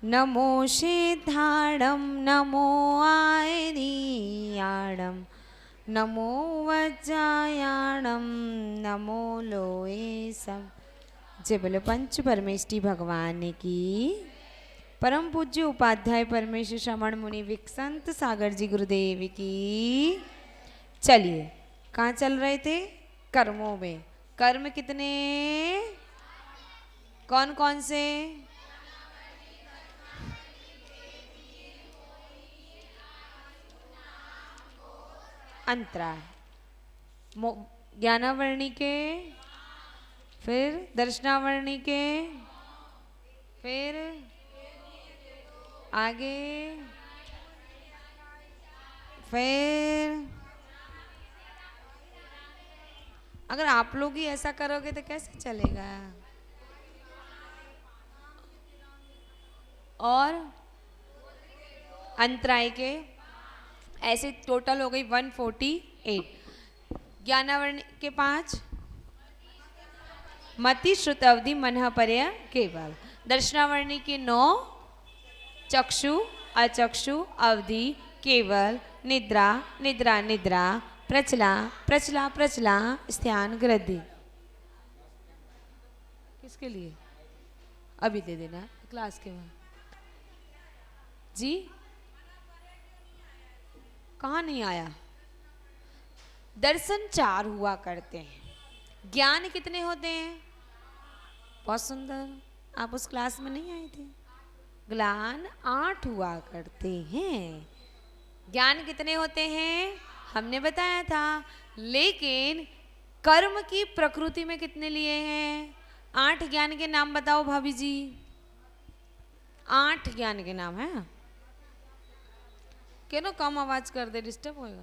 नमो सिद्धाणं नमो आयनीयाणं नमो वज्रायाणं नमो लोए सम। जय बोलो पंच परमेष्टि भगवान की। परम पूज्य उपाध्याय परमेश्वर श्रवण मुनि विकसंत सागर जी गुरुदेव की। चलिए, कहाँ चल रहे थे? कर्मों में। कर्म कितने? कौन कौन से? अंतरा, ज्ञानावर्णी के, फिर दर्शनावर्णी के, फिर आगे, फिर अगर आप लोग ही ऐसा करोगे तो कैसे चलेगा? और अंतराय के, ऐसे टोटल हो गई 148। ज्ञानावर्ण के 5, मति श्रुत अवधि मनः पर्य केवल। दर्शनावर्णी के 9, चक्षु अचक्षु अवधि केवल निद्रा निद्रा निद्रा प्रचला प्रचला प्रचला स्थान ग्रद्धि। किसके लिए? अभी दे देना क्लास के बाद। जी कहाँ नहीं आया? दर्शन 4 हुआ करते हैं, ज्ञान कितने होते हैं? बहुत सुंदर, आप उस क्लास में नहीं आए थे। ज्ञान 8 हुआ करते हैं। ज्ञान कितने होते हैं हमने बताया था, लेकिन कर्म की प्रकृति में कितने लिए हैं? 8 ज्ञान के नाम बताओ भाभी जी। 8 ज्ञान के नाम है। क्यों कम आवाज कर दे, डिस्टर्ब होएगा।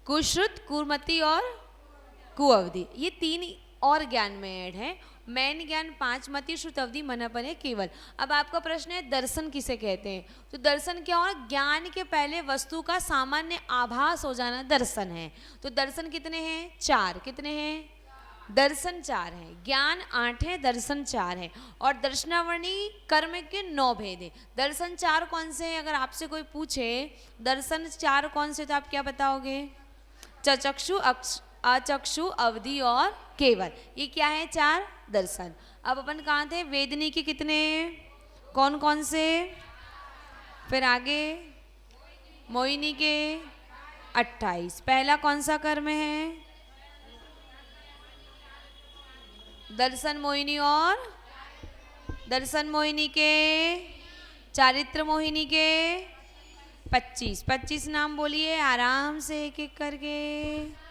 कुश्रुत, कुमति और कुअवधि, ये 3 और ज्ञान में ऐड है। मैन ज्ञान 5, मति श्रुत अवधि मन पर है केवल। अब आपका प्रश्न है दर्शन किसे कहते हैं? तो दर्शन क्या हो? ज्ञान के पहले वस्तु का सामान्य आभास हो जाना दर्शन है। तो दर्शन कितने हैं? 4। कितने हैं? दर्शन 4 है, ज्ञान 8 है, दर्शन 4 है। और दर्शनावर्णी कर्म के 9 भेद है। दर्शन 4 कौन से हैं? अगर आपसे कोई पूछे दर्शन 4 कौन से, तो आप क्या बताओगे? चक्षु अचक्षु अवधि और केवल, ये क्या है? 4 दर्शन। अब अपन कहाँ थे? वेदनी के कितने? कौन कौन से? फिर आगे मोहिनी के 28। पहला कौन सा कर्म है? दर्शन मोहिनी और दर्शन मोहिनी के, चारित्र मोहिनी के 25। 25 नाम बोलिए आराम से, एक एक करके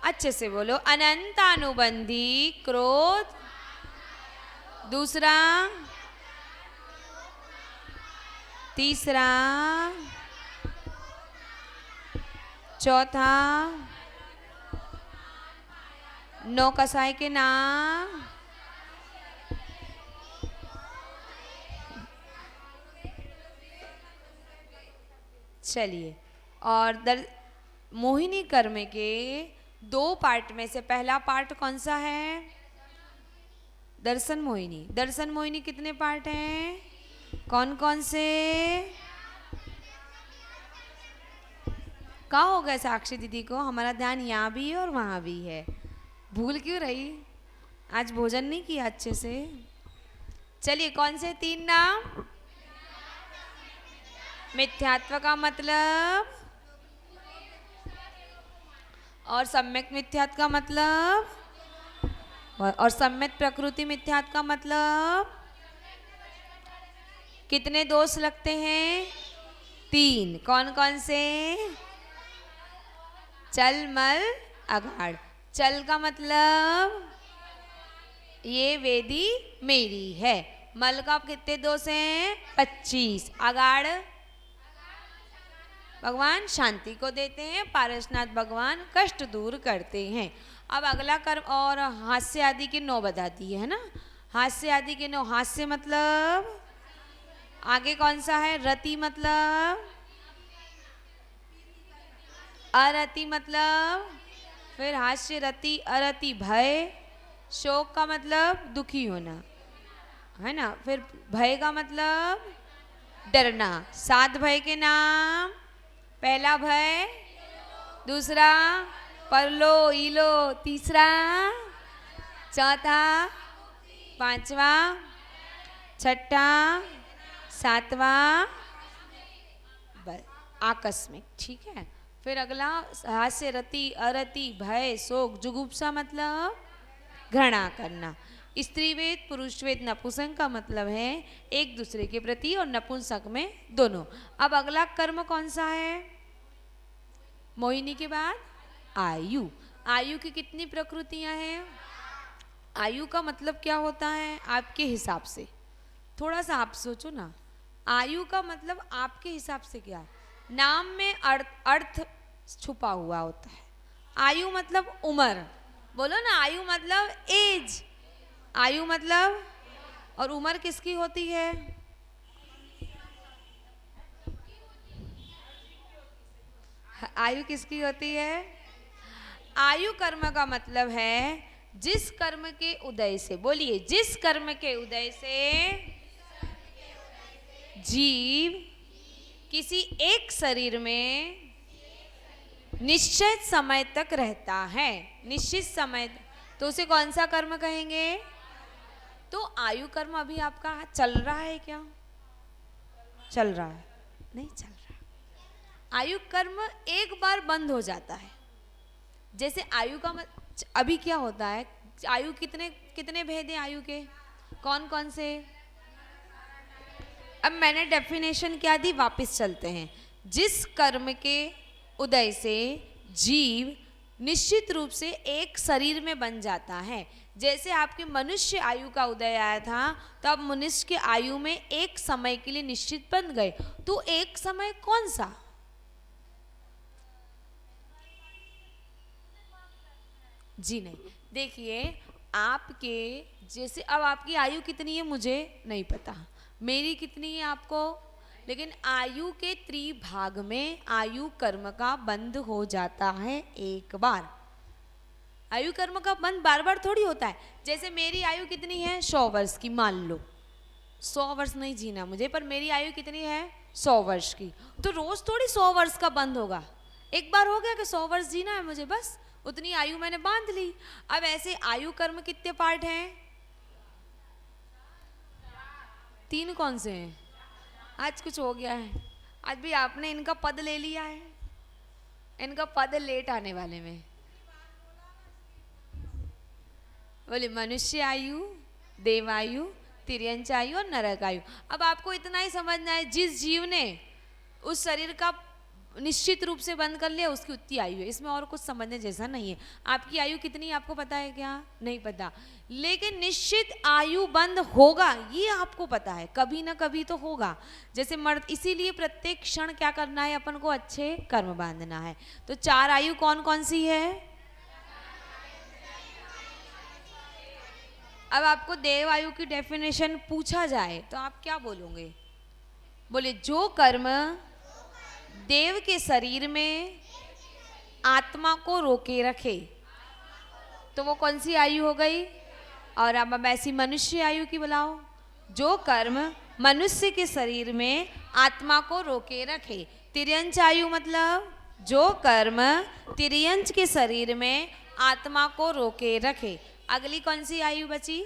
अच्छे से बोलो। अनंतानुबंधी क्रोध, दूसरा, तीसरा, चौथा, 9 कसाई के नाम, चलिए। और मोहिनी कर्म के 2 पार्ट में से पहला पार्ट कौन सा है? दर्शन मोहिनी। दर्शन मोहिनी कितने पार्ट हैं? कौन कौन से? कहा हो गया साक्षी दीदी को? हमारा ध्यान यहाँ भी है और वहाँ भी है, भूल क्यों रही? आज भोजन नहीं किया अच्छे से? चलिए, कौन से 3 नाम? मिथ्यात्व का मतलब, और सम्यक मिथ्यात्व का मतलब, और सम्यक प्रकृति मिथ्यात्व का मतलब। कितने दोष लगते हैं? 3। कौन कौन से? चल मल अगाड़। चल का मतलब ये वेदी मेरी है। मल का कितने दोष हैं? 25। अगाड़ भगवान शांति को देते हैं, पारसनाथ भगवान कष्ट दूर करते हैं। अब अगला कर्म, और हास्य आदि के 9 बता दिए है ना। हास्य आदि के 9, हास्य मतलब आगे कौन सा है? रति मतलब, अरति मतलब फिर हास्य रति अरति भय, शोक का मतलब दुखी होना, है ना। फिर भय का मतलब डरना। 7 भय के नाम, पहला भय, दूसरा परलो इलो, तीसरा, चौथा, पांचवा, छठा, सातवां आकस्मिक। ठीक है। फिर अगला हास्य रति अरति भय शोक जुगुप्सा मतलब घृणा करना। स्त्रीवेद पुरुषवेद नपुंसक का मतलब है एक दूसरे के प्रति और नपुंसक में दोनों। अब अगला कर्म कौन सा है? मोहिनी के बाद आयु। आयु की कितनी प्रकृतियां हैं? आयु का मतलब क्या होता है आपके हिसाब से? थोड़ा सा आप सोचो ना, आयु का मतलब आपके हिसाब से क्या है? नाम में अर्थ छुपा हुआ होता है। आयु मतलब उम्र, बोलो ना, आयु मतलब एज, आयु मतलब, और उम्र किसकी होती है? आयु किसकी होती है? आयु कर्म का मतलब है जिस कर्म के उदय से, बोलिए, जिस कर्म के उदय से जीव किसी एक शरीर में निश्चित समय तक रहता है, निश्चित समय, तो उसे कौन सा कर्म कहेंगे? तो आयु कर्म अभी आपका चल रहा है क्या? चल रहा है? नहीं चल रहा। आयु कर्म एक बार बंद हो जाता है। जैसे आयु का अभी क्या होता है, आयु कितने कितने भेद हैं आयु के, कौन कौन से? अब मैंने डेफिनेशन क्या दी, वापस चलते हैं। जिस कर्म के उदय से जीव निश्चित रूप से एक शरीर में बन जाता है। जैसे आपके मनुष्य आयु का उदय आया था, तो अब मनुष्य के आयु में एक समय के लिए निश्चित बन गए। तो एक समय कौन सा? जी नहीं, देखिए आपके, जैसे अब आपकी आयु कितनी है मुझे नहीं पता, मेरी कितनी है आपको, लेकिन आयु के त्रिभाग में आयु कर्म का बंद हो जाता है एक बार। आयु कर्म का बंद बार बार थोड़ी होता है। जैसे मेरी आयु कितनी है? 100 वर्ष की, मान लो 100 वर्ष नहीं जीना मुझे, पर मेरी आयु कितनी है? 100 वर्ष की। तो रोज थोड़ी 100 वर्ष का बंद होगा, एक बार हो गया कि 100 वर्ष जीना है मुझे, बस उतनी आयु मैंने बांध ली। अब ऐसे आयु कर्म कितने पार्ट हैं? 3 कौन से हैं? आज कुछ हो गया है, आज भी आपने इनका पद ले लिया है, इनका पद लेट आने वाले में। बोले मनुष्य आयु, देवायु, तिर्यंच आयु और नरक आयु। अब आपको इतना ही समझना है, जिस जीव ने उस शरीर का निश्चित रूप से बंद कर लिया उसकी उतनी आयु है, इसमें और कुछ समझने जैसा नहीं है। आपकी आयु कितनी है आपको पता है क्या? नहीं पता, लेकिन निश्चित आयु बंद होगा ये आपको पता है, कभी ना कभी तो होगा। जैसे मर्द, इसीलिए प्रत्येक क्षण क्या करना है अपन को? अच्छे कर्म बांधना है। तो 4 आयु कौन कौन सी है? अब आपको देव आयु की डेफिनेशन पूछा जाए तो आप क्या बोलोगे? बोले जो कर्म देव के शरीर में आत्मा को रोके रखे, तो वो कौन सी आयु हो गई? और अब ऐसी मनुष्य आयु की बुलाओ, जो कर्म मनुष्य के शरीर में आत्मा को रोके रखे। तिर्यंच आयु मतलब जो कर्म तिर्यंच के शरीर में आत्मा को रोके रखे। अगली कौन सी आयु बची?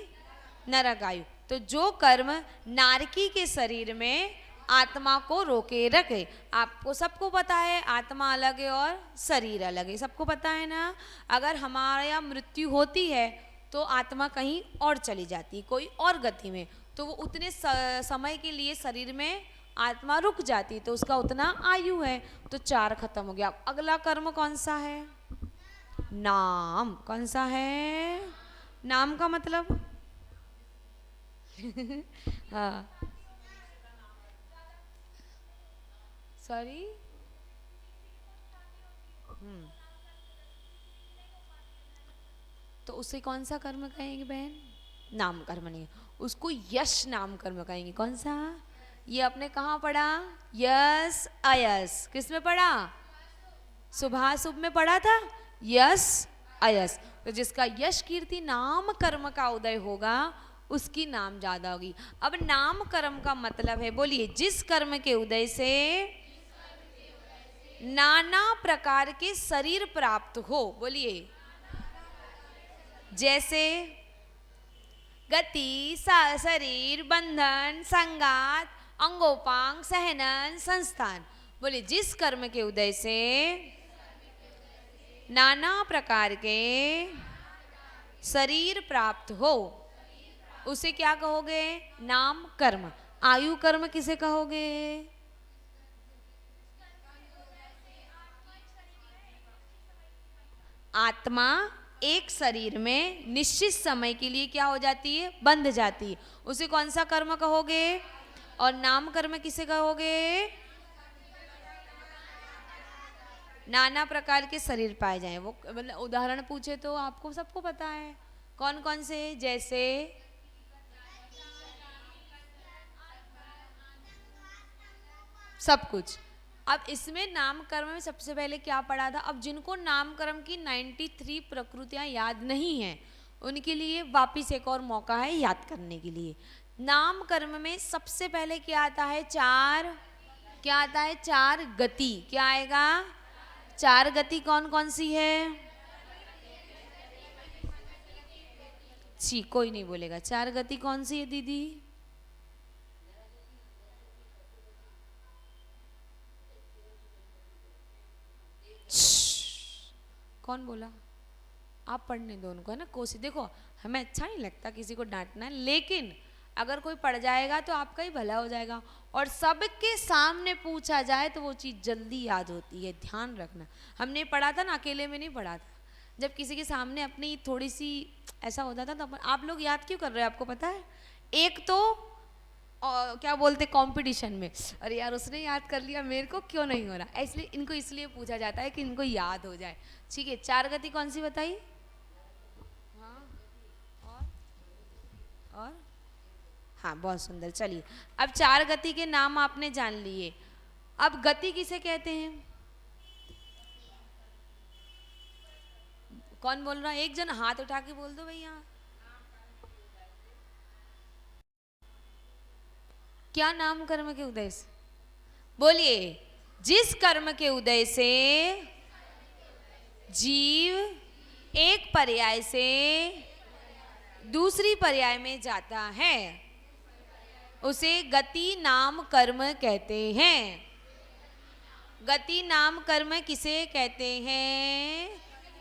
नरक आयु। तो जो कर्म नारकी के शरीर में आत्मा को रोके रखे। आपको सबको पता है आत्मा अलग है और शरीर अलग है, सबको पता है ना। अगर हमारा मृत्यु होती है तो आत्मा कहीं और चली जाती है, कोई और गति में, तो वो उतने समय के लिए शरीर में आत्मा रुक जाती, तो उसका उतना आयु है। तो 4 खत्म हो गया। अगला कर्म कौन सा है? नाम। कौन सा है? नाम का मतलब हाँ, सॉरी, तो उसे कौन सा कर्म कहेंगे बहन? नाम कर्म नहीं, उसको यश नाम कर्म कहेंगे। कौन सा? ये आपने कहाँ पढ़ा? यश अयस। किस में पढ़ा? शुभाशुभ में पढ़ा था। यश अयस। तो जिसका यश कीर्ति नाम कर्म का उदय होगा उसकी नाम ज्यादा होगी। अब नाम कर्म का मतलब है, बोलिए, जिस कर्म के उदय से नाना प्रकार के शरीर प्राप्त हो। बोलिए, जैसे गति, शरीर, बंधन, संगात, अंगोपांग, सहनन, संस्थान। बोलिए, जिस कर्म के उदय से नाना प्रकार के शरीर प्राप्त हो उसे क्या कहोगे? नाम कर्म। आयु कर्म किसे कहोगे? आत्मा एक शरीर में निश्चित समय के लिए क्या हो जाती है? बंध जाती है। उसे कौन सा कर्म कहोगे? और नाम कर्म किसे कहोगे? नाना प्रकार के शरीर पाए जाएं। वो मतलब उदाहरण पूछे तो आपको सबको पता है कौन कौन से, जैसे सब कुछ। अब इसमें नाम कर्म में सबसे पहले क्या पढ़ा था? अब जिनको नाम कर्म की 93 प्रकृतियां याद नहीं है उनके लिए वापिस एक और मौका है याद करने के लिए। नाम कर्म में सबसे पहले क्या आता है? चार। क्या आता है? चार गति। क्या आएगा? चार गति कौन कौन सी है? जी, कोई नहीं बोलेगा। चार गति कौन सी है दीदी? कौन बोला? आप पढ़ने दो उनको, है ना। कोशिश, देखो हमें अच्छा नहीं लगता किसी को डांटना, लेकिन अगर कोई पढ़ जाएगा तो आपका ही भला हो जाएगा। और सबके सामने पूछा जाए तो वो चीज़ जल्दी याद होती है, ध्यान रखना। हमने पढ़ा था ना, अकेले में नहीं पढ़ा था। जब किसी के सामने अपनी थोड़ी सी ऐसा होता था तो आप लोग याद क्यों कर रहे हो? आपको पता है, एक तो क्या बोलते कंपटीशन में, अरे यार उसने याद कर लिया, मेरे को क्यों नहीं हो रहा। इसलिए इनको इसलिए पूछा जाता है कि इनको याद हो जाए। ठीक है, चार गति कौन सी बताई? हाँ, और हाँ, बहुत सुंदर। चलिए, अब चार गति के नाम आपने जान लिए। अब गति किसे कहते हैं? कौन बोल रहा है? एक जन हाथ उठा के बोल दो भैया। क्या नाम कर्म के उदय से? बोलिए, जिस कर्म के उदय से जीव एक पर्याय से दूसरी पर्याय में जाता है उसे गति नाम कर्म कहते हैं। गति नाम कर्म किसे कहते हैं?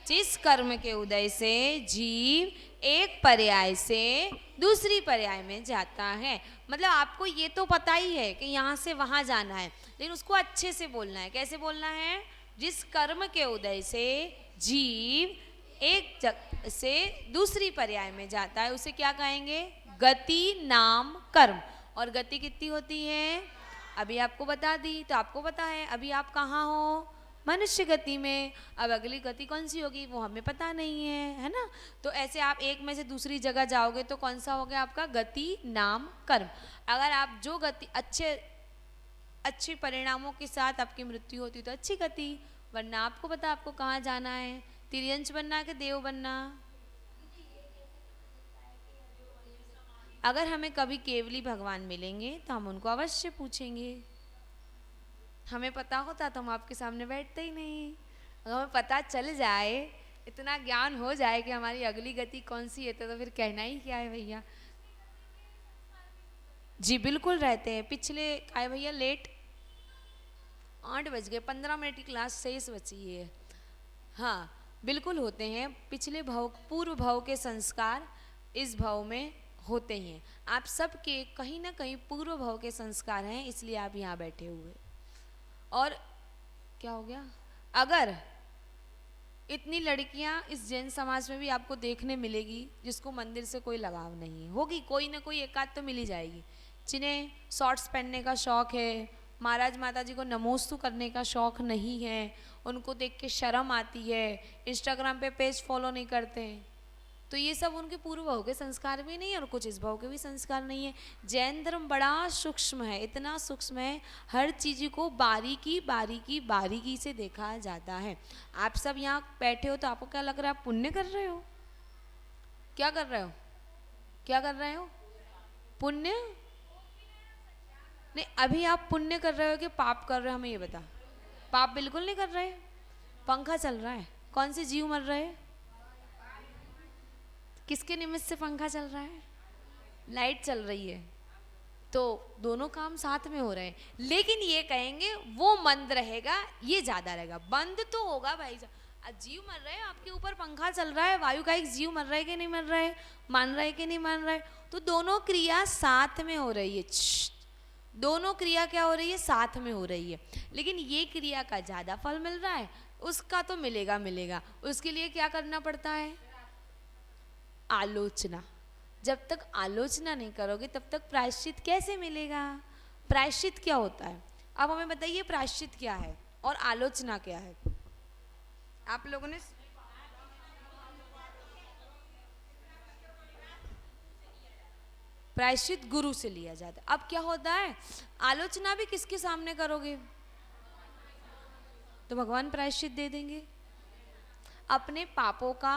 जिस कर्म के उदय से जीव एक पर्याय से दूसरी पर्याय में जाता है। मतलब आपको ये तो पता ही है कि यहाँ से वहाँ जाना है, लेकिन उसको अच्छे से बोलना है। कैसे बोलना है? जिस कर्म के उदय से जीव एक जगह से दूसरी पर्याय में जाता है उसे क्या कहेंगे? गति नाम कर्म। और गति कितनी होती है? अभी आपको बता दी, तो आपको पता है अभी आप कहाँ हो? मनुष्य गति में। अब अगली गति कौन सी होगी वो हमें पता नहीं है ना। तो ऐसे आप एक में से दूसरी जगह जाओगे तो कौन सा हो गया आपका? गति नाम कर्म। अगर आप जो गति अच्छे परिणामों के साथ आपकी मृत्यु होती तो अच्छी गति, वरना आपको पता आपको कहाँ जाना है, तिर्यंच बनना कि देव बनना। अगर हमें कभी केवली भगवान मिलेंगे तो हम उनको अवश्य पूछेंगे। हमें पता होता तो हम आपके सामने बैठते ही नहीं। अगर हमें पता चल जाए, इतना ज्ञान हो जाए कि हमारी अगली गति कौन सी है, तो फिर कहना ही क्या है भैया। जी बिल्कुल रहते हैं। पिछले आए भैया लेट 8 बज गए, 15 मिनट की क्लास शेष बची है। हाँ बिल्कुल होते हैं। पिछले भाव पूर्व भाव के संस्कार इस भाव में होते हैं। आप सबके कहीं ना कहीं पूर्व भाव के संस्कार हैं, इसलिए आप यहाँ बैठे हुए। और क्या हो गया? अगर इतनी लड़कियां इस जैन समाज में भी आपको देखने मिलेगी जिसको मंदिर से कोई लगाव नहीं होगी, कोई ना कोई एक आध तो मिल ही जाएगी। जिन्हें शॉर्ट्स पहनने का शौक है, महाराज माता जी को नमोस्तु करने का शौक नहीं है, उनको देख के शर्म आती है, इंस्टाग्राम पे पेज फॉलो नहीं करते हैं, तो ये सब उनके पूर्व भाव के संस्कार भी नहीं है और कुछ इस भाव के भी संस्कार नहीं है। जैन धर्म बड़ा सूक्ष्म है, इतना सूक्ष्म है, हर चीज़ को बारीकी बारीकी बारीकी से देखा जाता है। आप सब यहाँ बैठे हो तो आपको क्या लग रहा है, आप पुण्य कर रहे हो? क्या कर रहे हो? क्या कर रहे हो? पुण्य नहीं। अभी आप पुण्य कर रहे हो कि पाप कर रहे हो? हमें ये बता। पाप बिल्कुल नहीं कर रहे। पंखा चल रहा है, कौन से जीव मर रहे हैं? किसके निमित्त से पंखा चल रहा है? लाइट चल रही है। तो दोनों काम साथ में हो रहे हैं। लेकिन ये कहेंगे वो मंद रहेगा, ये ज्यादा रहेगा। बंद तो होगा भाई साहब, जीव मर रहे हैं, आपके ऊपर पंखा चल रहा है, वायु का एक जीव मर रहा है कि नहीं मर रहा है, मान रहा है कि नहीं मान रहा है? तो दोनों क्रिया साथ में हो रही है। दोनों क्रिया क्या हो रही है? साथ में हो रही है। लेकिन ये क्रिया का ज्यादा फल मिल रहा है, उसका तो मिलेगा मिलेगा। उसके लिए क्या करना पड़ता है? आलोचना। जब तक आलोचना नहीं करोगे तब तक प्रायश्चित कैसे मिलेगा? प्रायश्चित क्या होता है? अब हमें बताइए प्रायश्चित क्या है और आलोचना क्या है? आप लोगों ने प्रायश्चित गुरु से लिया जाता है। अब क्या होता है, आलोचना भी किसके सामने करोगे? तो भगवान प्रायश्चित दे देंगे। अपने पापों का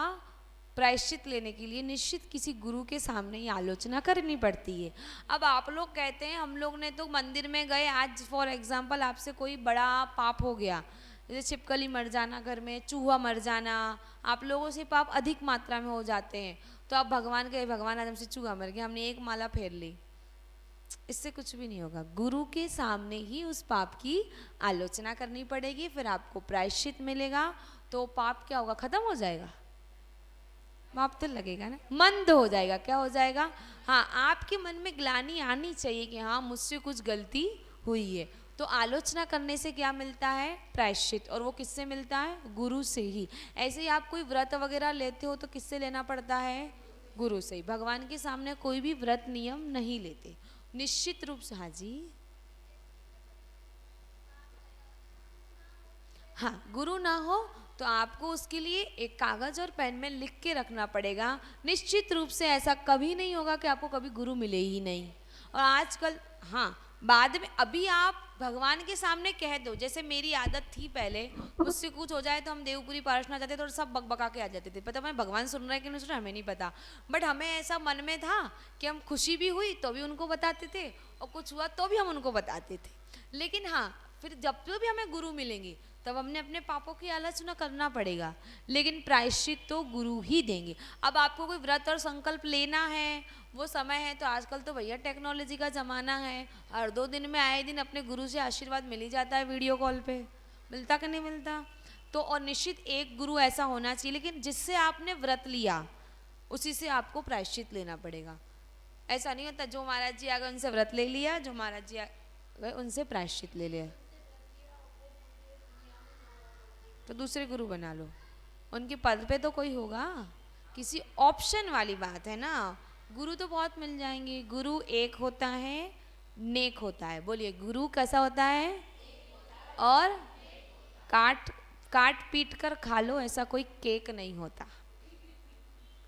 प्रायश्चित लेने के लिए निश्चित किसी गुरु के सामने ही आलोचना करनी पड़ती है। अब आप लोग कहते हैं हम लोग ने तो मंदिर में गए, आज फॉर एग्जांपल आपसे कोई बड़ा पाप हो गया, जैसे छिपकली मर जाना घर में, चूहा मर जाना, आप लोगों से पाप अधिक मात्रा में हो जाते हैं, तो आप भगवान कहे भगवान आज हमसे चूहा मर गया, हमने एक माला फेर ली, इससे कुछ भी नहीं होगा। गुरु के सामने ही उस पाप की आलोचना करनी पड़ेगी, फिर आपको प्रायश्चित मिलेगा। तो पाप क्या होगा? खत्म हो जाएगा। पाप तो लगेगा ना, मंद हो जाएगा। क्या हो जाएगा? हाँ, आपके मन में ग्लानि आनी चाहिए कि हाँ मुझसे कुछ गलती हुई है। तो आलोचना करने से क्या मिलता है? प्रायश्चित। और वो किससे मिलता है? गुरु से ही। ऐसे ही आप कोई व्रत वगैरह लेते हो तो किससे लेना पड़ता है? गुरु से ही। भगवान के सामने कोई भी व्रत नियम नहीं लेते, निश्चित रूप से। हाँ जी, हाँ, गुरु ना हो तो आपको उसके लिए एक कागज और पेन में लिख के रखना पड़ेगा। निश्चित रूप से ऐसा कभी नहीं होगा कि आपको कभी गुरु मिले ही नहीं। और आजकल हाँ, बाद में अभी आप भगवान के सामने कह दो, जैसे मेरी आदत थी पहले, मुझसे कुछ हो जाए तो हम देवपुरी पार्षणा जाते थे और सब बकबका के आ जाते थे। पता मैं भगवान सुन रहा है कि नहीं सुन रहा है हमें नहीं पता, बट हमें ऐसा मन में था कि हम खुशी भी हुई तो भी उनको बताते थे और कुछ हुआ तो भी हम उनको बताते थे। लेकिन हाँ, फिर जब भी हमें गुरु मिलेंगे तब हमने अपने पापों की आलोचना करना पड़ेगा, लेकिन प्रायश्चित तो गुरु ही देंगे। अब आपको कोई व्रत और संकल्प लेना है, वो समय है, तो आजकल तो भैया टेक्नोलॉजी का ज़माना है, हर 2 दिन में आए दिन अपने गुरु से आशीर्वाद मिल ही जाता है, वीडियो कॉल पे मिलता कि नहीं मिलता? तो और निश्चित एक गुरु ऐसा होना चाहिए, लेकिन जिससे आपने व्रत लिया उसी से आपको प्रायश्चित लेना पड़ेगा। ऐसा नहीं होता जो महाराज जी आ गए उनसे व्रत ले लिया, जो महाराज जी आ गए उनसे प्रायश्चित ले लिया, तो दूसरे गुरु बना लो, उनके पद पे तो कोई होगा। किसी ऑप्शन वाली बात है ना। गुरु तो बहुत मिल जाएंगे। गुरु एक होता है, नेक होता है। बोलिए, गुरु कैसा होता है? और काट काट पीट कर खा लो ऐसा कोई केक नहीं होता।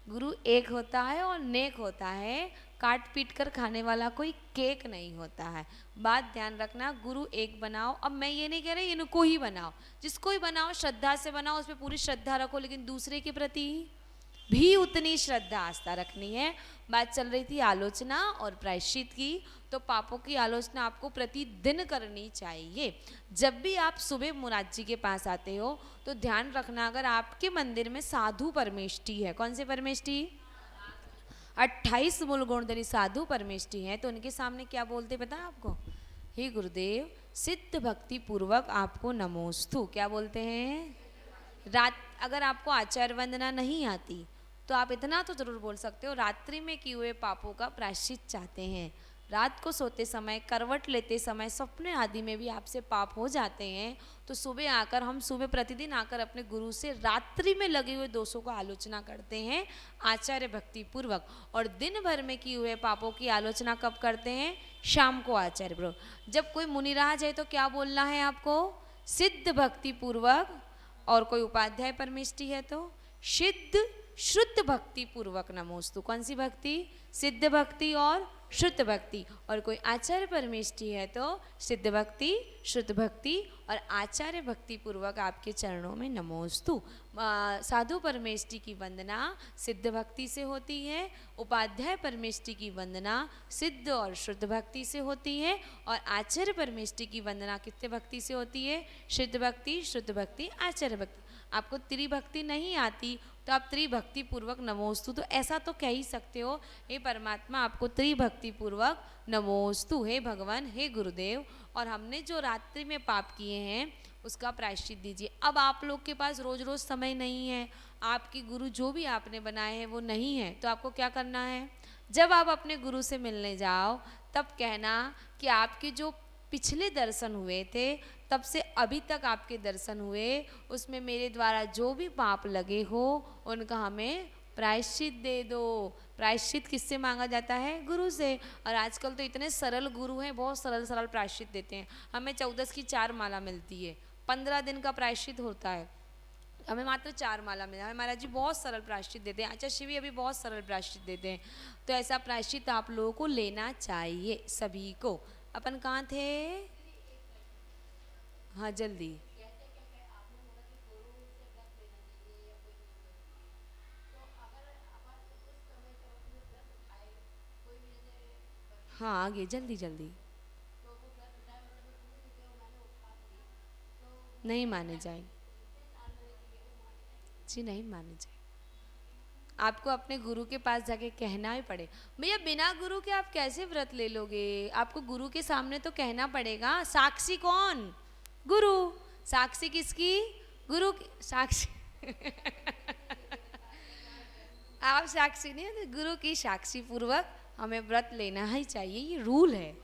गुरु एक होता है और नेक होता है, काट पीट कर खाने वाला कोई केक नहीं होता है। बात ध्यान रखना, गुरु एक बनाओ। अब मैं ये नहीं कह रही इनको ही बनाओ, जिसको ही बनाओ श्रद्धा से बनाओ, उस पर पूरी श्रद्धा रखो, लेकिन दूसरे के प्रति भी उतनी श्रद्धा आस्था रखनी है। बात चल रही थी आलोचना और प्रायश्चित की, तो पापों की आलोचना आपको प्रतिदिन करनी चाहिए। जब भी आप सुबह मुराद जी के पास आते हो तो ध्यान रखना, अगर आपके मंदिर में साधु परमेष्ठी है, कौन से परमेष्ठी? 28 मूल गुणधरी साधु परमेष्ठी हैं, तो उनके सामने क्या बोलते पता है आपको? हे गुरुदेव, सिद्ध भक्ति पूर्वक आपको नमोस्तु। क्या बोलते हैं? रात अगर आपको आचार्य वंदना नहीं आती तो आप इतना तो जरूर बोल सकते हो, रात्रि में किए हुए पापों का प्रायश्चित चाहते हैं। रात को सोते समय, करवट लेते समय, सपने आदि में भी आपसे पाप हो जाते हैं, तो सुबह आकर हम सुबह प्रतिदिन आकर अपने गुरु से रात्रि में लगे हुए दोषों का आलोचना करते हैं आचार्य भक्ति पूर्वक। और दिन भर में किए हुए पापों की आलोचना कब करते हैं? शाम को आचार्य पूर्वक। जब कोई मुनिराज है तो क्या बोलना है आपको? सिद्ध भक्ति पूर्वक। और कोई उपाध्याय परमेष्ठी है तो सिद्ध शुद्ध भक्ति पूर्वक नमोस्तु। कौन सी भक्ति? सिद्ध भक्ति और शुद्ध भक्ति। और कोई आचार्य परमेष्टि है तो सिद्ध भक्ति, शुद्ध भक्ति और आचार्य भक्ति पूर्वक आपके चरणों में नमोस्तु। साधु परमेष्टि की वंदना सिद्ध भक्ति से होती है, उपाध्याय परमेष्टि की वंदना सिद्ध और शुद्ध भक्ति से होती है, और आचार्य परमेष्टि की वंदना कितने भक्ति से होती है? सिद्ध भक्ति, शुद्ध भक्ति, आचार्य भक्ति। आपको त्रिभक्ति नहीं आती तो आप त्रिभक्ति पूर्वक नमोस्तु तो ऐसा तो कह ही सकते हो, हे परमात्मा आपको त्रिभक्ति पूर्वक नमोस्तु, हे भगवान, हे गुरुदेव, और हमने जो रात्रि में पाप किए हैं उसका प्रायश्चित दीजिए। अब आप लोग के पास रोज रोज समय नहीं है, आपके गुरु जो भी आपने बनाए हैं वो नहीं है, तो आपको क्या करना है? जब आप अपने गुरु से मिलने जाओ तब कहना कि आपके जो पिछले दर्शन हुए थे तब से अभी तक आपके दर्शन हुए, उसमें मेरे द्वारा जो भी पाप लगे हो उनका हमें प्रायश्चित दे दो। प्रायश्चित किससे मांगा जाता है? गुरु से। और आजकल तो इतने सरल गुरु हैं, बहुत सरल सरल प्रायश्चित देते हैं। हमें 14 की 4 माला मिलती है, 15 दिन का प्रायश्चित होता है, हमें मात्र 4 माला मिला है। महाराज जी बहुत सरल प्रायश्चित देते हैं, आचार्य शिवी अभी बहुत सरल प्रायश्चित देते हैं। तो ऐसा प्रायश्चित आप लोगों को लेना चाहिए सभी को। अपन कहाँ थे? हाँ जल्दी। हाँ आगे जल्दी जल्दी। नहीं माने जाएंगे जी, नहीं माने जाएंगे। आपको अपने गुरु के पास जाके कहना ही पड़े। भैया बिना गुरु के आप कैसे व्रत ले लोगे? आपको गुरु के सामने तो कहना पड़ेगा। साक्षी कौन? गुरु। साक्षी किसकी? गुरु की। साक्षी आप साक्षी नहीं है, गुरु की साक्षी पूर्वक हमें व्रत लेना ही चाहिए, ये रूल है।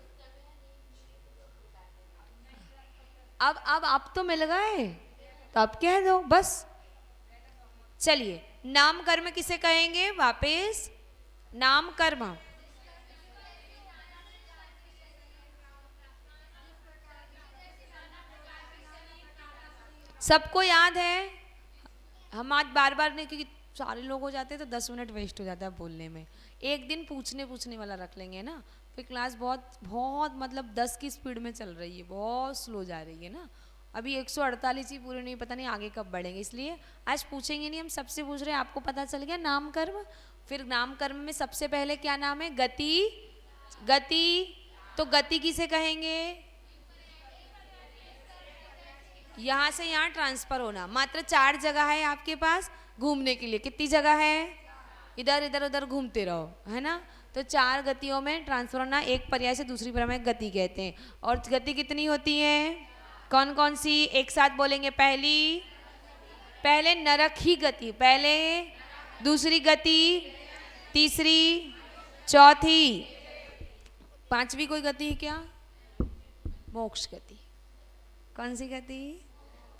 अब आप तो मिल गए तो अब कह दो बस। चलिए, नाम कर्म किसे कहेंगे? वापस नाम कर्म। सबको याद है? हम आज बार बार नहीं, क्योंकि सारे लोग हो जाते हैं तो 10 मिनट वेस्ट हो जाता है बोलने में। एक दिन पूछने वाला रख लेंगे ना, फिर क्लास बहुत बहुत मतलब 10 की स्पीड में चल रही है, बहुत स्लो जा रही है ना। अभी 148 ही पूरे नहीं, पता नहीं आगे कब बढ़ेंगे, इसलिए आज पूछेंगे नहीं, हम सबसे पूछ रहे हैं। आपको पता चल गया नाम कर्म। फिर नाम कर्म में सबसे पहले क्या नाम है? गति। गति, तो गति किसे कहेंगे? यहाँ से यहाँ ट्रांसफर होना। मात्र 4 जगह है आपके पास घूमने के लिए। कितनी जगह है? इधर इधर उधर घूमते रहो, है ना। तो 4 गतियों में ट्रांसफर होना, एक पर्याय से दूसरी पर्याय में गति कहते हैं। और गति कितनी होती है? कौन कौन सी? एक साथ बोलेंगे। पहले नरक ही गति, पहले, दूसरी गति, तीसरी, चौथी, 5वीं कोई गति है क्या? मोक्ष गति। कौन सी गति?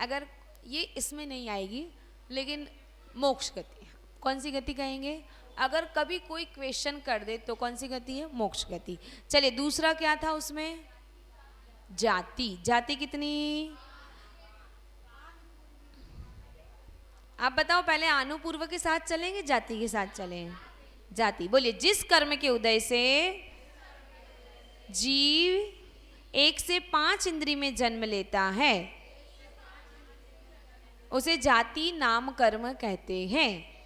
अगर ये इसमें नहीं आएगी, लेकिन मोक्ष गति। कौन सी गति कहेंगे? अगर कभी कोई क्वेश्चन कर दे तो कौन सी गति है? मोक्ष गति। चलिए, दूसरा क्या था उसमें? जाति। जाति कितनी? आप बताओ, पहले आनुपूर्व के साथ चलेंगे, जाति के साथ चलें? जाति। बोलिए। जिस कर्म के उदय से जीव 1 से 5 इंद्री में जन्म लेता है उसे जाति नाम कर्म कहते हैं।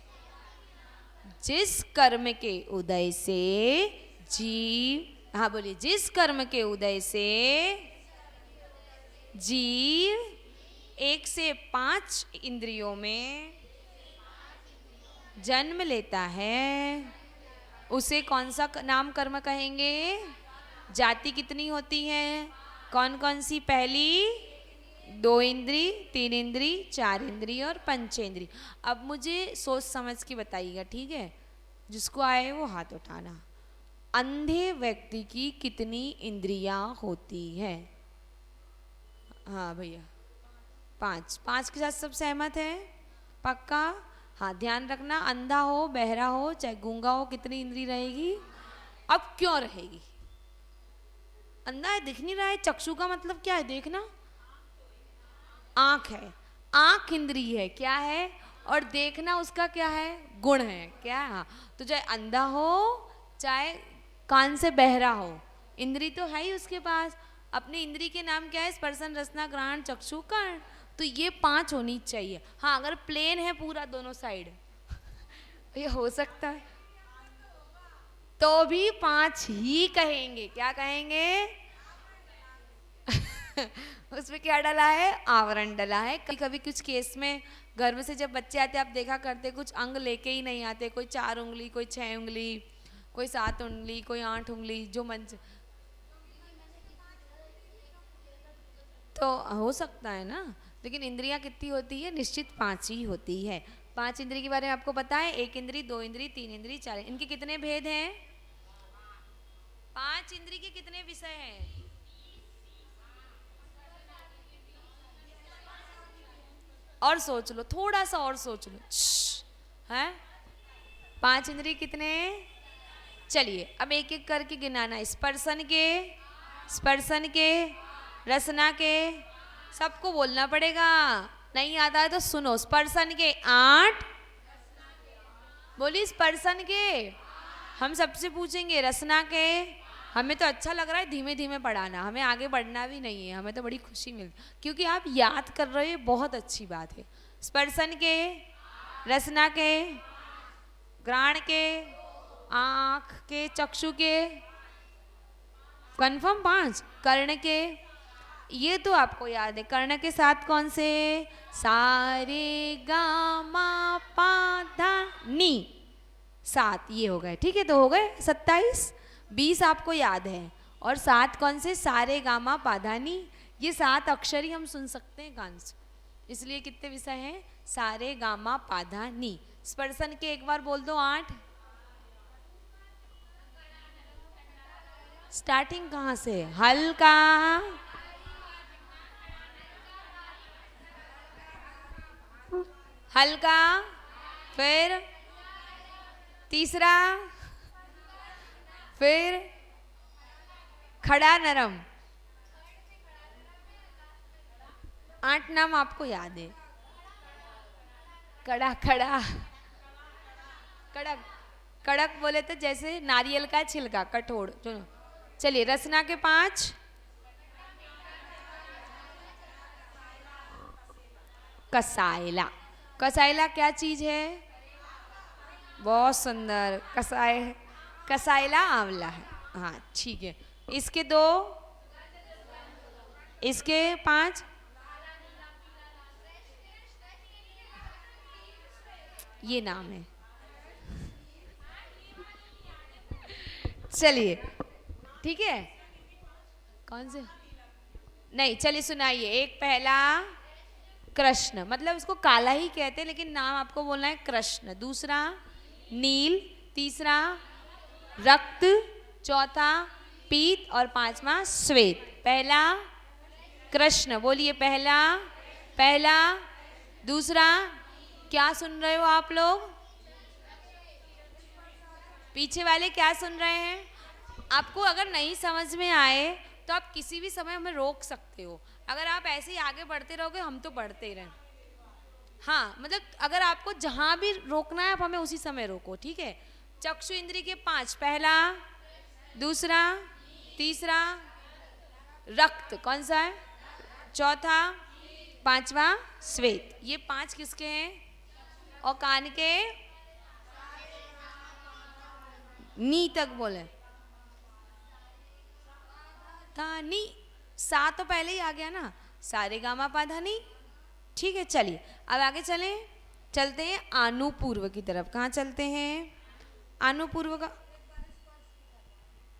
जिस कर्म के उदय से जीव, हाँ बोलिए, जिस कर्म के उदय से जीव 1 से 5 इंद्रियों में जन्म लेता है उसे कौन सा नाम कर्म कहेंगे? जाति कितनी होती है? कौन कौन सी? पहली 2 इंद्री, 3 इंद्री, 4 इंद्री और पंचेंद्री। अब मुझे सोच समझ के बताइएगा, ठीक है? जिसको आए वो हाथ उठाना। अंधे व्यक्ति की कितनी इंद्रियां होती है? हाँ भैया, 5। 5 के साथ सब सहमत है? पक्का? हाँ, ध्यान रखना, अंधा हो, बहरा हो, चाहे गूंगा हो, कितनी इंद्री रहेगी? अब क्यों रहेगी? अंधा है, दिख नहीं रहा है। चक्षु का मतलब क्या है? देखना। आंख है, आंख इंद्री है। क्या है? और देखना उसका क्या है, गुण है क्या। हाँ, तो चाहे अंधा हो चाहे कान से बहरा हो, इंद्री तो है ही उसके पास। अपने इंद्री के नाम क्या है, स्पर्शन रसना ग्रहण चक्षु कर्ण। तो ये 5 होनी चाहिए। हाँ, अगर प्लेन है पूरा दोनों साइड ये हो सकता है, तो भी 5 ही कहेंगे। क्या कहेंगे उसमें क्या डला है, आवरण डला है। कभी कभी कुछ केस में घर में से जब बच्चे आते आप देखा करते, कुछ अंग लेके ही नहीं आते, कोई 4 उंगली, कोई 6 उंगली, कोई 7 उंगली, कोई 8 उंगली, जो मन से। तो हो सकता है ना, लेकिन इंद्रियां कितनी होती है, निश्चित 5 ही होती है। 5 इंद्री के बारे में आपको पता है, 1 इंद्री, 2 इंद्री, 3 इंद्री, 4। इनके कितने भेद हैं, 5 इंद्री के कितने विषय हैं। और सोच लो, थोड़ा सा और सोच लो, है 5 इंद्रिय कितने। चलिए अब एक एक करके गिनाना है। स्पर्शन के, स्पर्शन के, रसना के, सबको बोलना पड़ेगा। नहीं आता है तो सुनो। स्पर्शन के 8, बोली स्पर्शन के। हम सबसे पूछेंगे रसना के। हमें तो अच्छा लग रहा है धीमे धीमे पढ़ाना, हमें आगे बढ़ना भी नहीं है, हमें तो बड़ी खुशी मिलती क्योंकि आप याद कर रहे हो, बहुत अच्छी बात है। स्पर्शन के, रसना के, घ्राण के, आँख के, चक्षु के, कन्फर्म 5। कर्ण के, ये तो आपको याद है। कर्ण के 7 कौन से, सारे गा मा पा धा नी, 7 ये हो गए। ठीक है, तो हो गए 27। 20 आपको याद है, और 7 कौन से, सारे गामा पाधानी। ये 7 अक्षर ही हम सुन सकते हैं कान से, इसलिए कितने विषय हैं, सारे गामा पाधानी। स्पर्शन के एक बार बोल दो 8। स्टार्टिंग कहाँ से, हल्का, हल्का, फिर तीसरा, फिर खड़ा नरम। 8 नाम आपको याद है। कड़ा, खड़ा, कड़क, कड़क बोले तो जैसे नारियल का छिलका, कठोर। चलिए रसना के 5। कसायला, कसायला क्या चीज है, बहुत सुंदर। कसायला आंवला है। हाँ ठीक है। इसके 2, इसके 5, ये नाम है। चलिए ठीक है, कौन से, नहीं चलिए सुनाइए। एक पहला कृष्ण, मतलब इसको काला ही कहते हैं लेकिन नाम आपको बोलना है कृष्ण। दूसरा नील, तीसरा रक्त, चौथा पीत, और 5वां श्वेत। पहला कृष्ण, बोलिए पहला, पहला। दूसरा, क्या सुन रहे हो आप लोग, पीछे वाले क्या सुन रहे हैं। आपको अगर नहीं समझ में आए तो आप किसी भी समय हमें रोक सकते हो। अगर आप ऐसे ही आगे बढ़ते रहोगे हम तो बढ़ते ही रहें। हाँ, मतलब अगर आपको जहाँ भी रोकना है आप हमें उसी समय रोको, ठीक है। चक्षु इंद्रिय के 5, पहला, दूसरा, तीसरा, रक्त कौन सा है, चौथा, 5वां श्वेत। ये 5 किसके हैं, और कान के नी तक बोले, था नी, सा तो पहले ही आ गया ना, सारे गामा पाधा नी। ठीक है, चलिए अब आगे चलें, चलते हैं आनुपूर्व की तरफ। कहाँ चलते हैं, आनुपूर्व का।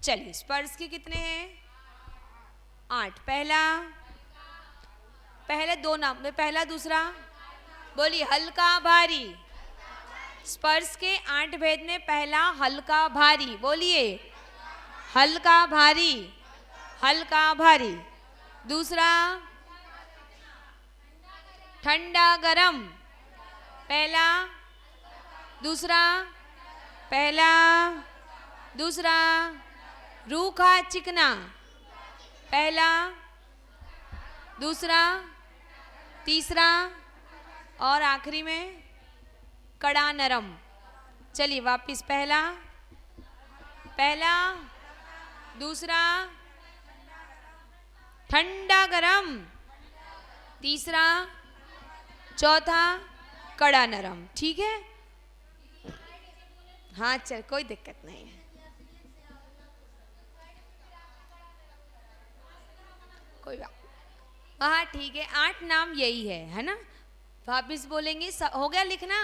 चलिए स्पर्श के कितने हैं, 8। पहला, पहले 2 नाम में, पहला दूसरा, बोलिए हल्का भारी। स्पर्श के 8 भेद में पहला हल्का भारी, बोलिए हल्का भारी, हल्का भारी। दूसरा ठंडा गरम, पहला, दूसरा, पहला, दूसरा। रूखा चिकना, पहला, दूसरा, तीसरा, और आखिरी में कड़ा नरम। चलिए वापिस, पहला, पहला, दूसरा ठंडा गरम, तीसरा, चौथा कड़ा नरम। ठीक है, हाँ चल, कोई दिक्कत नहीं है, कोई बात। हाँ ठीक है, 8 नाम यही है ना। वापिस बोलेंगे, हो गया लिखना,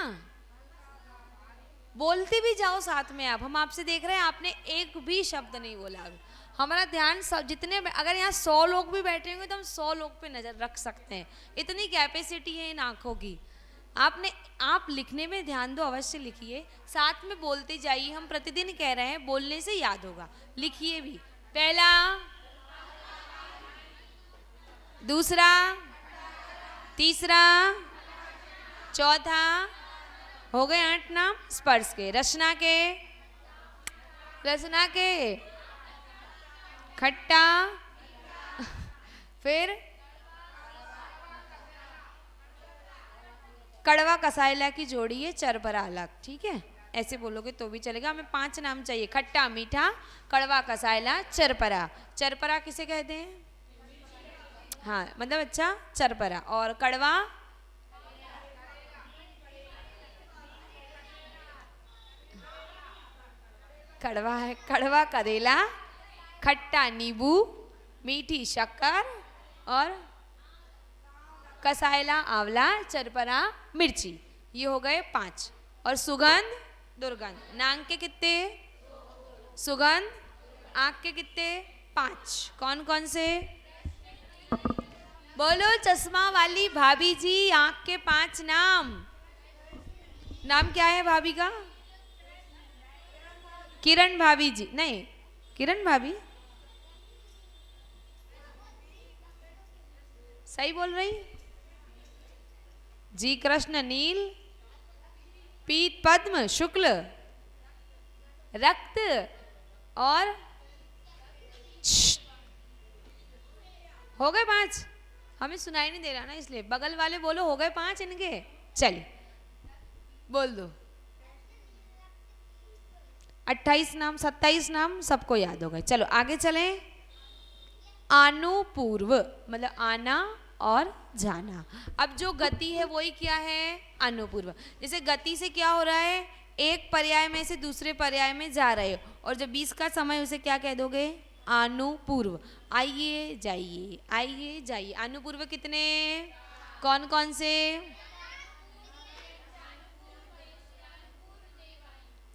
बोलते भी जाओ साथ में आप। हम आपसे देख रहे हैं आपने एक भी शब्द नहीं बोला। अभी हमारा ध्यान सब, जितने, अगर यहाँ 100 लोग भी बैठे होंगे तो हम 100 लोग पे नजर रख सकते हैं, इतनी कैपेसिटी है इन आंखों की। आप लिखने में ध्यान दो, अवश्य लिखिए, साथ में बोलते जाइए। हम प्रतिदिन कह रहे हैं, बोलने से याद होगा, लिखिए भी। पहला, दूसरा, तीसरा, चौथा, हो गए 8 नाम। स्पर्श के, रचना के, रचना के, खट्टा, फिर कड़वा कसाइला की जोड़ी है, चरपरा अलग। ठीक है, ऐसे बोलोगे तो भी चलेगा। हमें 5 नाम चाहिए, खट्टा, मीठा, कड़वा कसाइला, चरपरा। चरपरा किसे कहते हैं? हाँ मतलब अच्छा, चरपरा। और कड़वा, कड़वा है कड़वा करेला, खट्टा नींबू, मीठी शक्कर, और कसाइला आंवला, चरपरा मिर्ची। ये हो गए 5। और सुगंध, दुर्गंध। नाक के कितने? सुगंध। आँख के कितने? 5। कौन कौन से? बोलो चश्मा वाली भाभी जी, आँख के 5 नाम। नाम क्या है भाभी का? किरण भाभी जी, नहीं किरण भाभी, सही बोल रही जी। कृष्ण, नील, पीत, पद्म, शुक्ल, रक्त, और हो गए 5। हमें सुनाई नहीं दे रहा ना, इसलिए बगल वाले बोलो, हो गए 5 इनके। चलिए बोल दो। 28 नाम, 27 नाम सबको याद हो गए। चलो आगे चलें। अनुपूर्व मतलब आना और जाना। अब जो गति है वही क्या है? अनुपूर्व। जैसे गति से क्या हो रहा है? एक पर्याय में से दूसरे पर्याय में जा रहे हो, और जब 20 का समय, उसे क्या कह दोगे? अनुपूर्व। आइए जाइए, आइए जाइए। अनुपूर्व कितने? कौन कौन से?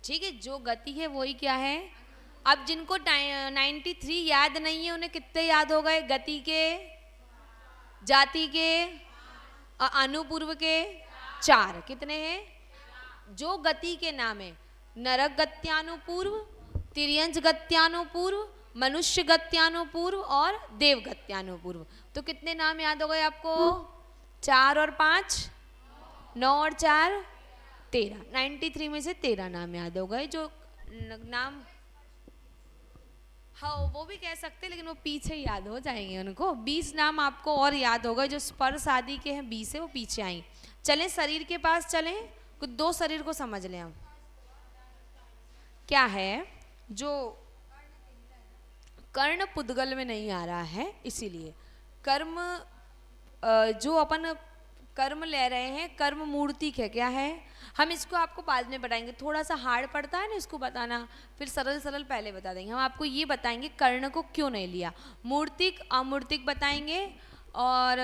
ठीक है, जो गति है वही क्या है? अब जिनको 93 याद नहीं है, उन्हें कितने याद हो गए? गति के, जाति के, अनुपूर्व के 4। कितने हैं? जो गति के नाम है, नरक गत्यानुपूर्व, तिर्यंज गत्यानुपूर्व, मनुष्य गत्यानुपूर्व और देव गत्यानुपूर्व। तो कितने नाम याद हो गए आपको? 4 और 5, 9 और 4, 13। 93 में से 13 नाम याद हो गए। जो नाम, हाँ वो भी कह सकते, लेकिन वो पीछे याद हो जाएंगे उनको। 20 नाम आपको और याद हो गए। जो स्पर्श आदि के हैं 20 है, वो पीछे आई। चलें शरीर के पास, चलें कुछ 2 शरीर को समझ लें हम। क्या है? जो कर्ण पुद्गल में नहीं आ रहा है, इसीलिए कर्म, जो अपन कर्म ले रहे हैं, कर्म मूर्तिक है। क्या है? हम इसको आपको बाद में बताएंगे, थोड़ा सा हार्ड पड़ता है ना इसको बताना, फिर सरल सरल पहले बता देंगे। हम आपको ये बताएंगे कर्ण को क्यों नहीं लिया। मूर्तिक, अमूर्तिक बताएंगे, और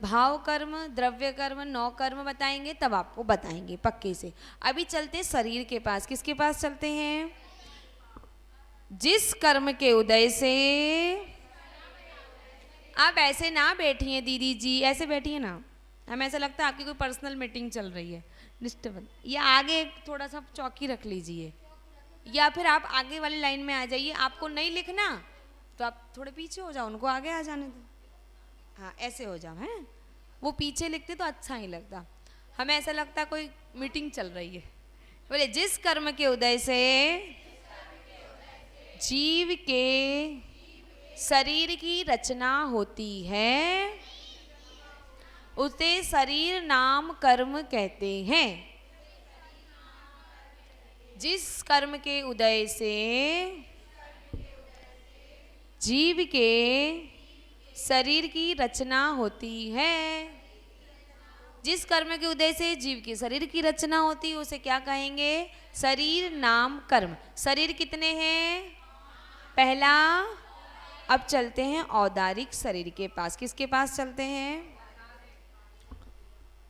भाव कर्म, द्रव्य कर्म, 9 कर्म बताएंगे, तब आपको बताएंगे पक्के से। अभी चलते शरीर के पास। किसके पास चलते हैं? जिस कर्म के उदय से, आप ऐसे ना बैठिए दीदी जी, ऐसे बैठिए ना, हमें ऐसा लगता है आपकी कोई पर्सनल मीटिंग चल रही है, डिस्टर्बेंस। या आगे थोड़ा सा चौकी रख लीजिए, या फिर आप आगे वाली लाइन में आ जाइए। आपको नहीं लिखना तो आप थोड़े पीछे हो जाओ, उनको आगे आ जाने दो। हाँ ऐसे हो जाओ, हैं वो पीछे लिखते तो अच्छा ही लगता, हमें ऐसा लगता कोई मीटिंग चल रही है। बोले जिस कर्म के उदय से जीव के शरीर की रचना होती है, उसे शरीर नाम कर्म कहते हैं। जिस कर्म के उदय से जीव के शरीर की रचना होती है। जिस कर्म के उदय से जीव के शरीर की रचना होती है उसे क्या कहेंगे? शरीर नाम कर्म। शरीर कितने हैं? पहला। अब चलते हैं औदारिक शरीर के पास। किसके पास चलते हैं?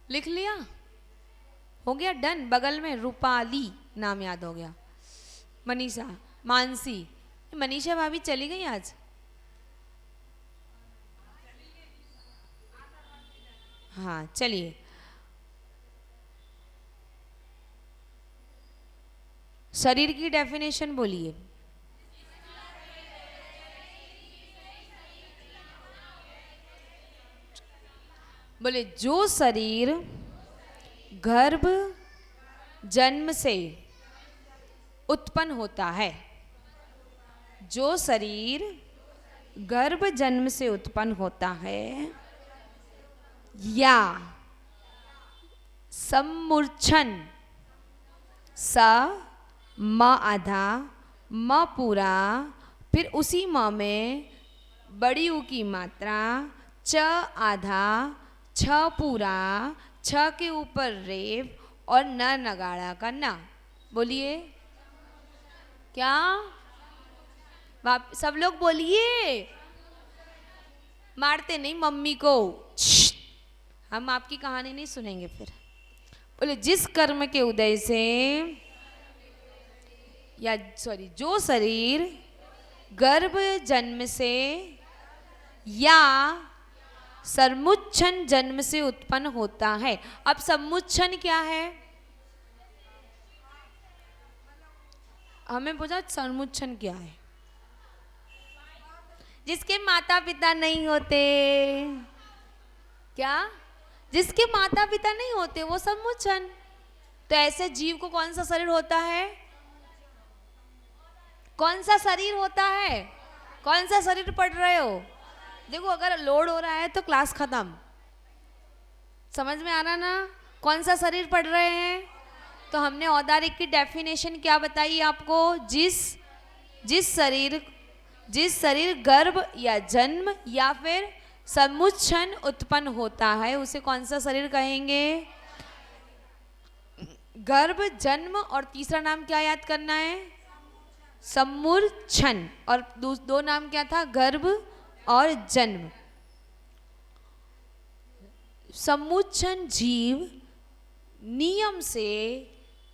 लिख लिया? हो गया डन। बगल में रूपाली नाम याद हो गया। मनीषा, मानसी। मनीषा भाभी चली गई आज? हाँ चलिए। शरीर की डेफिनेशन बोलिए। बोले जो शरीर गर्भ जन्म से उत्पन्न होता है, जो शरीर गर्भ जन्म से उत्पन्न होता है या सम्मूर्छन, स म आधा म पूरा, फिर उसी म में बड़ी ऊ की मात्रा, च आधा छ पूरा, छ के ऊपर रेफ और न नगाड़ा का न। बोलिए क्या? सब लोग बोलिए। मारते नहीं मम्मी को। हम आपकी कहानी नहीं सुनेंगे फिर। बोले जिस कर्म के उदय से या जो शरीर गर्भ जन्म से या सम्मुच्छन जन्म से उत्पन्न होता है। अब सम्मुच्छन क्या है? हमें पूछा सम्मुच्छन क्या है? जिसके माता पिता नहीं होते। क्या? जिसके माता पिता नहीं होते वो सम्मुच्छन। तो ऐसे जीव को कौन सा शरीर होता है? कौन सा शरीर होता है? कौन सा शरीर पढ़ रहे हो? देखो अगर लोड हो रहा है तो क्लास खत्म। समझ में आ रहा ना? कौन सा शरीर पढ़ रहे हैं? तो हमने औदारिक की डेफिनेशन क्या बताई आपको? जिस शरीर गर्भ या जन्म या फिर सम्मुच्छन उत्पन्न होता है उसे कौन सा शरीर कहेंगे? गर्भ, जन्म और तीसरा नाम क्या याद करना है? सम्मूर्छन। और दो नाम क्या था? गर्भ और जन्म। सम्मुच्छन जीव नियम से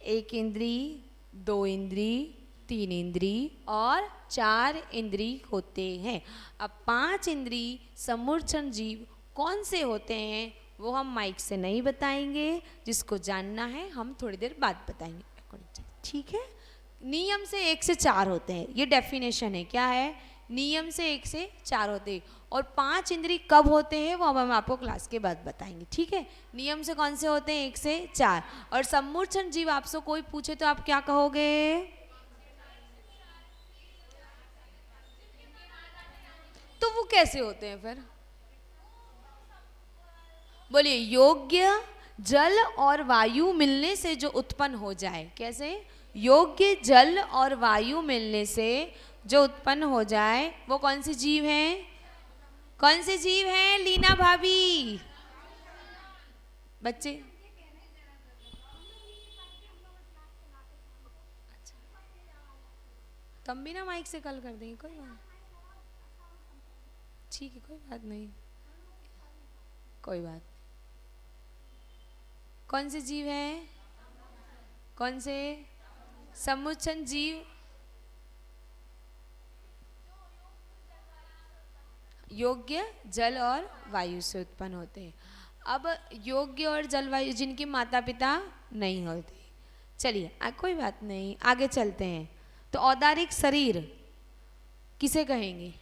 1 इंद्री, 2 इंद्री, 3 इंद्री और 4 इंद्री होते हैं। अब 5 इंद्री सम्मूर्छन जीव कौन से होते हैं वो हम माइक से नहीं बताएंगे। जिसको जानना है हम थोड़ी देर बाद बताएंगे। ठीक है? नियम से 1 से 4 होते हैं, ये डेफिनेशन है। क्या है? नियम से 1 से 4 होते हैं। और 5 इंद्री कब होते हैं वो अब हम आपको क्लास के बाद बताएंगे। ठीक है? नियम से कौन से होते हैं? 1 से 4। और सम्मूर्छन जीव आपसे कोई पूछे तो आप क्या कहोगे? तो वो कैसे होते हैं फिर? बोलिए योग्य जल और वायु मिलने से जो उत्पन्न हो जाए। कैसे? योग्य जल और वायु मिलने से जो उत्पन्न हो जाए वो कौन से जीव हैं? कौन से जीव हैं लीना भाभी? बच्चे तुम भी ना माइक से कल कर देंगे। कोई बात ठीक है, कोई बात नहीं, कोई बात। कौन से जीव हैं? कौन से? सम्मुच्छन जीव योग्य जल और वायु से उत्पन्न होते हैं। अब योग्य और जलवायु जिनके माता पिता नहीं होते। चलिए कोई बात नहीं, आगे चलते हैं। तो औदारिक शरीर किसे कहेंगे?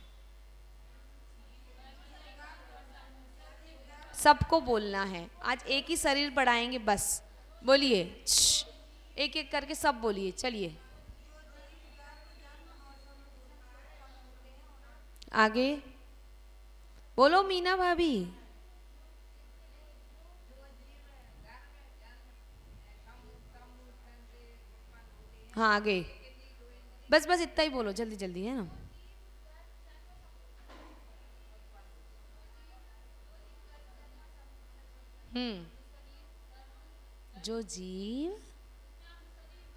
सबको बोलना है। आज एक ही शरीर पढ़ाएंगे बस। बोलिए एक एक करके सब बोलिए। चलिए आगे बोलो मीना भाभी। हाँ आगे, बस बस इतना ही बोलो, जल्दी जल्दी, है ना। जो जीव,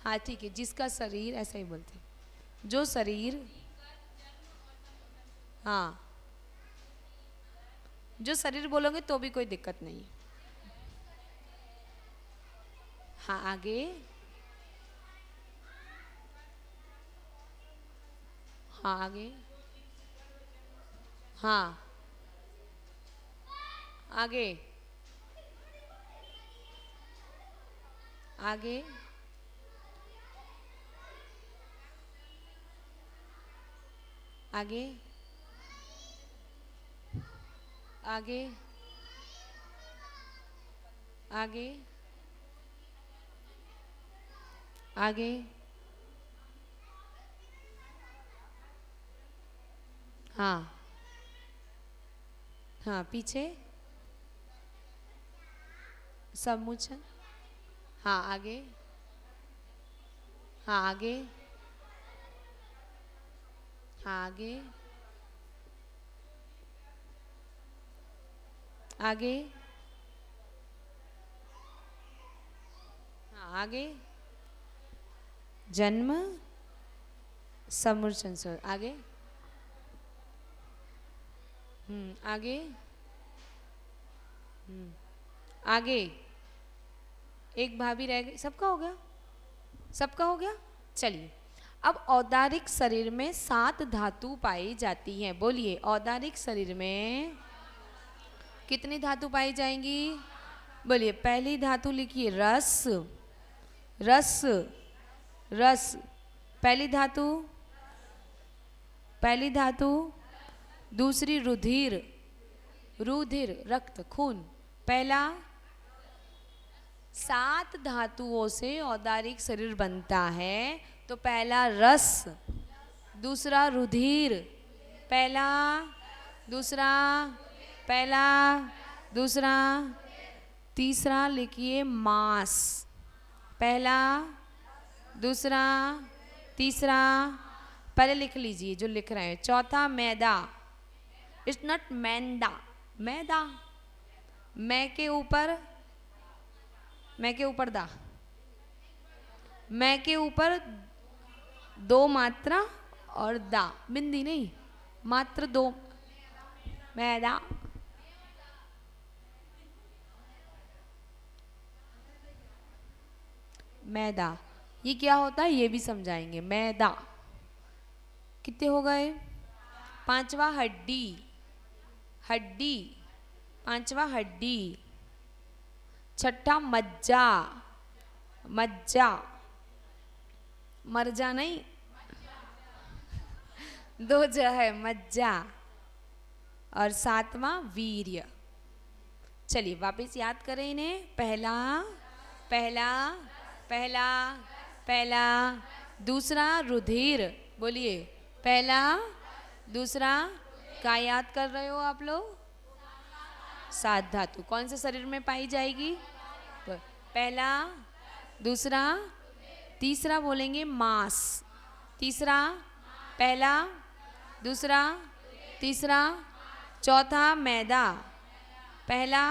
हाँ ठीक है, जिसका शरीर, ऐसा ही बोलते हैं, जो शरीर, हाँ जो शरीर बोलोगे तो भी कोई दिक्कत नहीं है। हाँ आगे, हाँ आगे, हाँ आगे, आगे, आगे, आगे, आगे, आगे, हाँ हाँ पीछे, समूचन, हाँ आगे, हाँ आगे, हाँ आगे, आगे, हाँ आगे, जन्म, समूचन स्वर, आगे, आगे, आगे, एक भाभी रह गई, सबका हो गया, सबका हो गया। चलिए, अब औदारिक शरीर में 7 धातु पाई जाती हैं, बोलिए औदारिक शरीर में कितनी धातु पाई जाएंगी, बोलिए। पहली धातु लिखिए रस, रस, रस, पहली धातु, पहली धातु, दूसरी रुधिर, रुधिर रक्त खून, पहला, 7 धातुओं से औदारिक शरीर बनता है, तो पहला रस, दूसरा रुधिर, पहला, दूसरा, पहला, दूसरा, तीसरा लिखिए मांस, पहला, दूसरा, तीसरा, पहले लिख लीजिए जो लिख रहे हैं, चौथा मैदा, इट्स नॉट मैंदा, मैदा, मैं के ऊपर, मैं के ऊपर दा, मैं के ऊपर 2 मात्रा और दा, बिंदी नहीं, मात्र 2, मैदा, मैदा, ये क्या होता है ये भी समझाएंगे। मैदा कितने हो गए, पांचवा हड्डी, हड्डी, पांचवा हड्डी, छठा मज्जा, मज्जा, मरजा नहीं, 2 ज है, मज्जा, और 7वां वीर्य। चलिए वापस याद करें इन्हें, पहला, पहला, पहला, पहला, दूसरा रुधिर, बोलिए पहला, दूसरा, क्या याद कर रहे हो आप लोग, 7 धातु कौन से शरीर में पाई जाएगी, पहला, दूसरा, तीसरा बोलेंगे मांस, तीसरा, पहला, दूसरा, तीसरा, चौथा मैदा, पहला,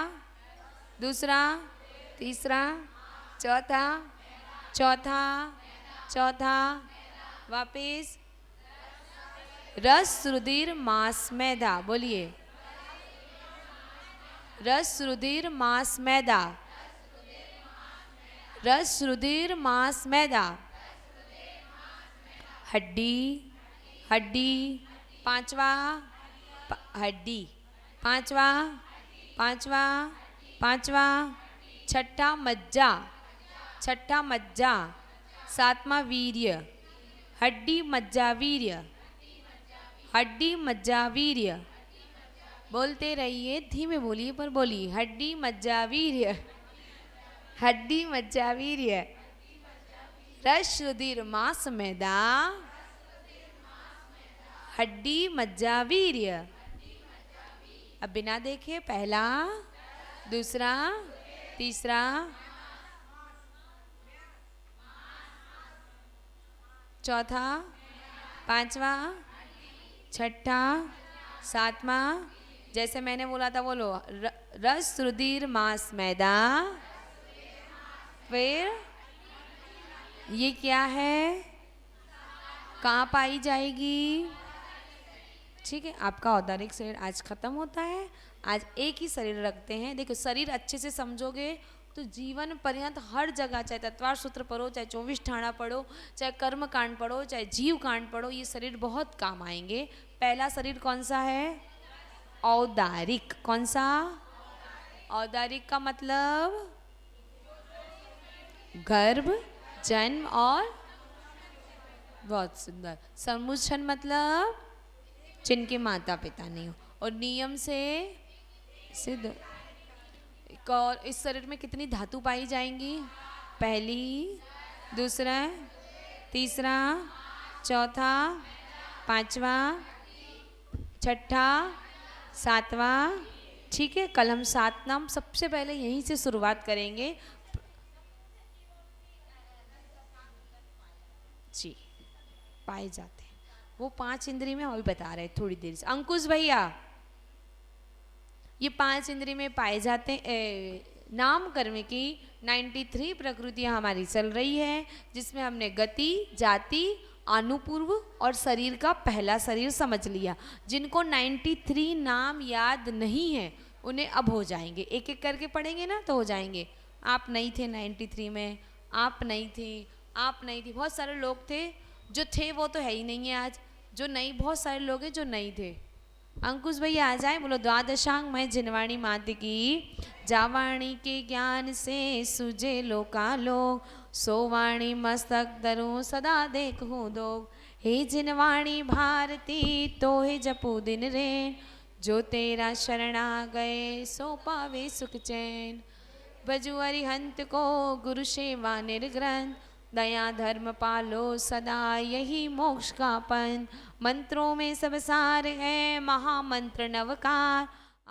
दूसरा, तीसरा, चौथा, चौथा, चौथा, वापिस रस, रुधिर, मांस, मैदा, बोलिए रस, रुधिर, मांस, मैदा, रस, रुधिर, मांस, मैदा, हड्डी, हड्डी, पांचवा, हड्डी, पांचवा, पांचवा, पांचवा, छठा मज्जा, छठा मज्जा, 7वां वीर्य, हड्डी, मज्जा, वीर्य, हड्डी, मज्जा, वीर्य, बोलते रहिए, धीमे बोलिए पर बोलिए, हड्डी, मज्जा, वीर्य, हड्डी, मज्जा, वीर्य, रस, रुधिर, मांस, मैदा, हड्डी, मज्जा, वीर्य। अब बिना देखे पहला, दूसरा, तीसरा, चौथा, पांचवा, छठा, सातवां, जैसे मैंने बोला था बोलो, रस रुधिर मांस मैदा, फिर ये क्या है, कहाँ पाई जाएगी। ठीक है, आपका औदारिक शरीर आज खत्म होता है। आज एक ही शरीर रखते हैं। देखो शरीर अच्छे से समझोगे तो जीवन पर्यंत हर जगह, चाहे तत्वार सूत्र पढ़ो, चाहे 24 ठाणा पढ़ो, चाहे कर्म कांड पढ़ो, चाहे जीव कांड पढ़ो, ये शरीर बहुत काम आएंगे। पहला शरीर कौन सा है, औदारिक। कौन सा, औदारिक का मतलब गर्भ, जन्म और, बहुत सुंदर, समुच्छन मतलब जिनके माता पिता नहीं हो, और नियम से सिद्ध। और इस शरीर में कितनी धातु पाई जाएंगी, पहली, दूसरा, तीसरा, चौथा, पांचवा, छठा, सातवां। ठीक है, कल हम 7 नाम सबसे पहले यहीं से शुरुआत करेंगे जी। पाए जाते हैं वो 5 इंद्रिय में, अभी बता रहे थोड़ी देर से अंकुश भैया। ये 5 इंद्रिय में पाए जाते नाम कर्म की 93 प्रकृतियां हमारी चल रही है, जिसमें हमने गति, जाति, अनुपूर्व और शरीर का पहला शरीर समझ लिया। जिनको 93 नाम याद नहीं है उन्हें अब हो जाएंगे, एक एक करके पढ़ेंगे ना तो हो जाएंगे। आप नहीं थे 93 में, आप नहीं थे, आप नहीं थी, बहुत सारे लोग थे, जो थे वो तो है ही नहीं है आज, जो नहीं, बहुत सारे लोग हैं जो नहीं थे। अंकुश भैया आ जाए, बोलो द्वादशांग मैं जिनवाणी मात की, जावाणी के ज्ञान से सुजे लोकालोक, सोवाणी मस्तक धरूं सदा देखूं दो, हे जिनवाणी भारती तो हे जपू दिन रे, जो तेरा शरणा गए सो पावे सुख चैन, भजु अरिहंत को गुरु सेवा निर्ग्रंथ, दया धर्म पालो सदा यही मोक्ष का पंथ, मंत्रों में सब सार है महामंत्र नवकार,